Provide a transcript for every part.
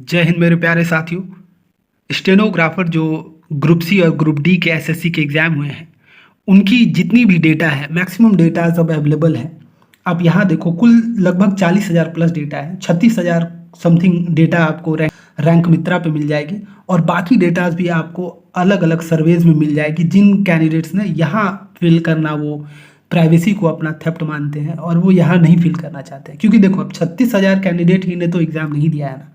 जय हिंद मेरे प्यारे साथियों। स्टेनोग्राफर जो ग्रुप सी और ग्रुप डी के एसएससी के एग्ज़ाम हुए हैं, उनकी जितनी भी डेटा है, मैक्सिमम डेटा सब अवेलेबल है। आप यहाँ देखो, कुल लगभग 40,000 प्लस डेटा है। 36,000 समथिंग डेटा आपको रैंक मित्रा पे मिल जाएगी, और बाकी डेटाज भी आपको अलग अलग सर्वेज में मिल जाएगी। जिन कैंडिडेट्स ने यहाँ फिल करना, वो प्राइवेसी को अपना थेफ्ट मानते हैं और वो यहाँ नहीं फिल करना चाहते हैं। क्योंकि देखो, अब 36,000 कैंडिडेट ही ने तो एग्ज़ाम नहीं दिया है ना,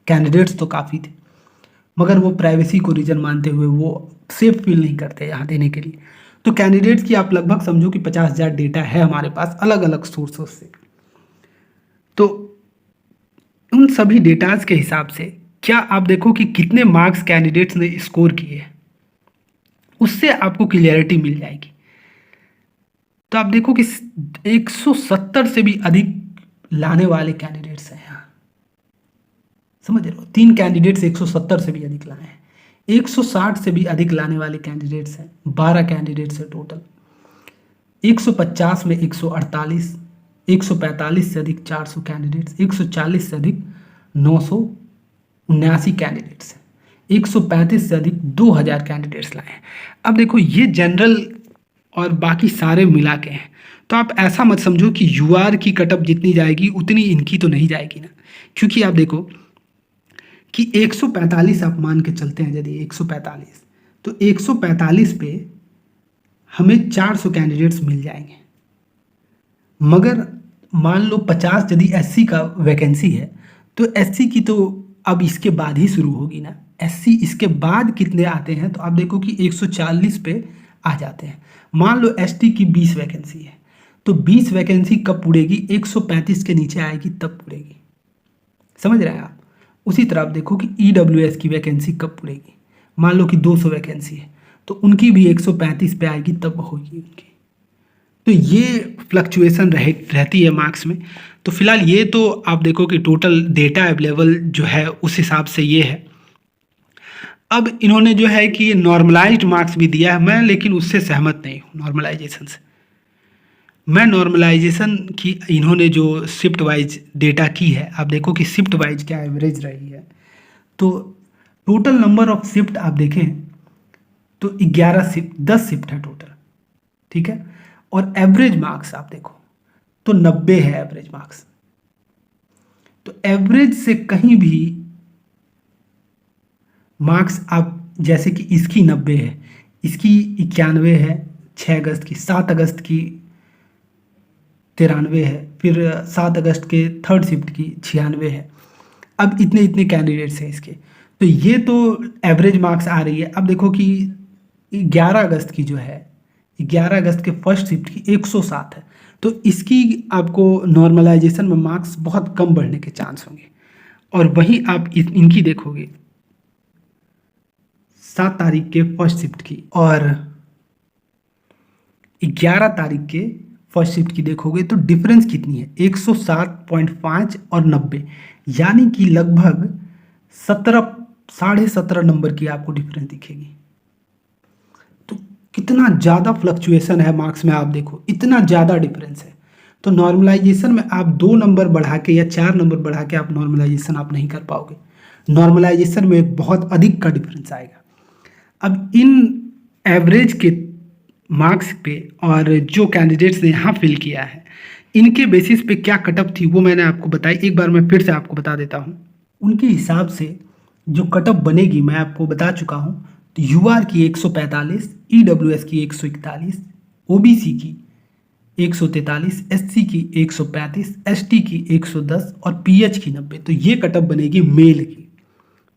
कैंडिडेट्स तो काफ़ी थे, मगर वो प्राइवेसी को रीजन मानते हुए वो सेफ फील नहीं करते यहाँ देने के लिए। तो कैंडिडेट्स की आप लगभग समझो कि 50,000 डेटा है हमारे पास अलग अलग सोर्सेस से। तो उन सभी डेटाज के हिसाब से क्या आप देखो कि कितने मार्क्स कैंडिडेट्स ने स्कोर किए हैं, उससे आपको क्लियरिटी मिल जाएगी। तो आप देखो कि 170 से भी अधिक लाने वाले कैंडिडेट्स हैं यहाँ, समझ रहे हो। 3 कैंडिडेट्स 170 से भी अधिक लाए हैं। 160 से भी अधिक लाने वाले कैंडिडेट्स हैं, 12 कैंडिडेट्स है टोटल। 150 में 148, 145 से अधिक 400 कैंडिडेट्स, 140 से अधिक 979 कैंडिडेट्स हैं, 135 से अधिक 2000 कैंडिडेट्स लाए हैं। अब देखो, ये जनरल और बाकी सारे मिला के हैं। तो आप ऐसा मत समझो कि यूआर की कटअप जितनी जाएगी उतनी इनकी तो नहीं जाएगी ना। क्योंकि आप देखो कि 145 आप मान के चलते हैं, यदि 145, तो 145 पे हमें 400 कैंडिडेट्स मिल जाएंगे। मगर मान लो 50 यदि एससी का वैकेंसी है, तो एससी की तो अब इसके बाद ही शुरू होगी ना। एससी इसके बाद कितने आते हैं, तो आप देखो कि 140 पे आ जाते हैं। मान लो एसटी की 20 वैकेंसी है, तो 20 वैकेंसी कब पूरेगी, 135 के नीचे आएगी तब पूरेगी। समझ रहे हैं आप। उसी तरह आप देखो कि ईडब्ल्यूएस की वैकेंसी कब पूरेगी, मान लो कि 200 वैकेंसी है, तो उनकी भी 135 पे आएगी तब होगी उनकी। तो ये फ्लक्चुएशन रहती है मार्क्स में। तो फिलहाल ये तो आप देखो कि टोटल डेटा अवेलेबल जो है उस हिसाब से ये है। अब इन्होंने जो है कि नॉर्मलाइज्ड मार्क्स भी दिया है, मैं लेकिन उससे सहमत नहीं हूँ नॉर्मलाइजेशन से। मैं नॉर्मलाइजेशन की इन्होंने जो शिफ्ट वाइज डेटा की है, आप देखो कि शिफ्ट वाइज क्या एवरेज रही है। तो टोटल नंबर ऑफ शिफ्ट आप देखें तो 11 शिफ्ट, 10 शिफ्ट है टोटल, ठीक है। और एवरेज मार्क्स आप देखो तो 90 है एवरेज मार्क्स। तो एवरेज से कहीं भी मार्क्स आप, जैसे कि इसकी 90 है, इसकी 91 है 6 अगस्त की, 7 अगस्त की 93 है, फिर 7 अगस्त के थर्ड शिफ्ट की 96 है। अब इतने इतने कैंडिडेट्स हैं इसके, तो ये तो एवरेज मार्क्स आ रही है। अब देखो कि 11 अगस्त की जो है, 11 अगस्त के फर्स्ट शिफ्ट की 107 है, तो इसकी आपको नॉर्मलाइजेशन में मार्क्स बहुत कम बढ़ने के चांस होंगे। और वहीं आप इनकी देखोगे 7 तारीख के फर्स्ट शिफ्ट की और 11 तारीख के फर्स्ट शिफ्ट की देखोगे तो डिफरेंस कितनी है, 107.5 और 90, यानी कि लगभग 17, 17.5 नंबर की आपको डिफरेंस दिखेगी। तो कितना ज़्यादा फ्लक्चुएशन है मार्क्स में, आप देखो इतना ज़्यादा डिफरेंस है। तो नॉर्मलाइजेशन में आप 2 नंबर बढ़ा के या 4 नंबर बढ़ा के आप नॉर्मलाइजेशन आप नहीं कर पाओगे। नॉर्मलाइजेशन में बहुत अधिक का डिफरेंस आएगा। अब इन एवरेज के मार्क्स पे और जो कैंडिडेट्स ने यहाँ फिल किया है, इनके बेसिस पे क्या कटअप थी वो मैंने आपको बताई। एक बार मैं फिर से आपको बता देता हूँ। उनके हिसाब से जो कटअप बनेगी मैं आपको बता चुका हूँ। तो यूआर की 145, ईडब्ल्यूएस की 141, ओबीसी की 143, एससी की 135, एसटी की 110 और पीएच की 90। तो ये कटअप बनेगी मेल की।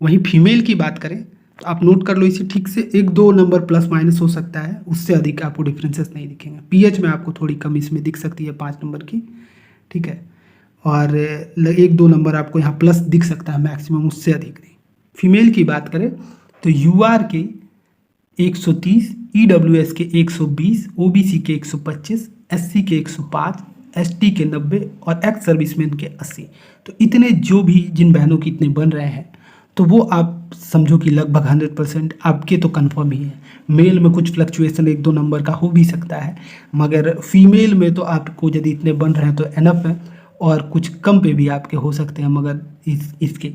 वहीं फीमेल की बात करें तो आप नोट कर लो इसे ठीक से, 1-2 नंबर प्लस माइनस हो सकता है, उससे अधिक आपको डिफरेंसेस नहीं दिखेंगे। पीएच में आपको थोड़ी कम इसमें दिख सकती है 5 नंबर की, ठीक है। और 1-2 नंबर आपको यहाँ प्लस दिख सकता है मैक्सिमम, उससे अधिक नहीं। फीमेल की बात करें तो यूआर के 130, ईडब्ल्यूएस के 120, ओबीसी के 125, एससी के 105, एसटी के 90 और एक्स सर्विसमैन के 80। तो इतने जो भी जिन बहनों की इतने बन रहे हैं, तो वो आप समझो कि लगभग 100% आपके तो कंफर्म ही है। मेल में कुछ फ्लक्चुएशन 1-2 नंबर का हो भी सकता है, मगर फीमेल में तो आपको यदि इतने बन रहे हैं तो एनफ है, और कुछ कम पे भी आपके हो सकते हैं, मगर इसके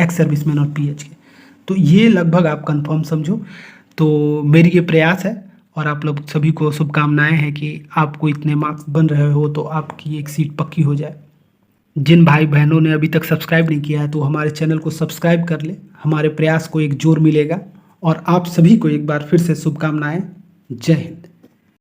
एक्स सर्विसमैन और पीएच के। तो ये लगभग आप कंफर्म समझो। तो मेरी ये प्रयास है और आप लोग सभी को शुभकामनाएं हैं कि आपको इतने मार्क्स बन रहे हो तो आपकी एक सीट पक्की हो जाए। जिन भाई बहनों ने अभी तक सब्सक्राइब नहीं किया है तो हमारे चैनल को सब्सक्राइब कर ले, हमारे प्रयास को एक जोर मिलेगा। और आप सभी को एक बार फिर से शुभकामनाएं। जय हिंद।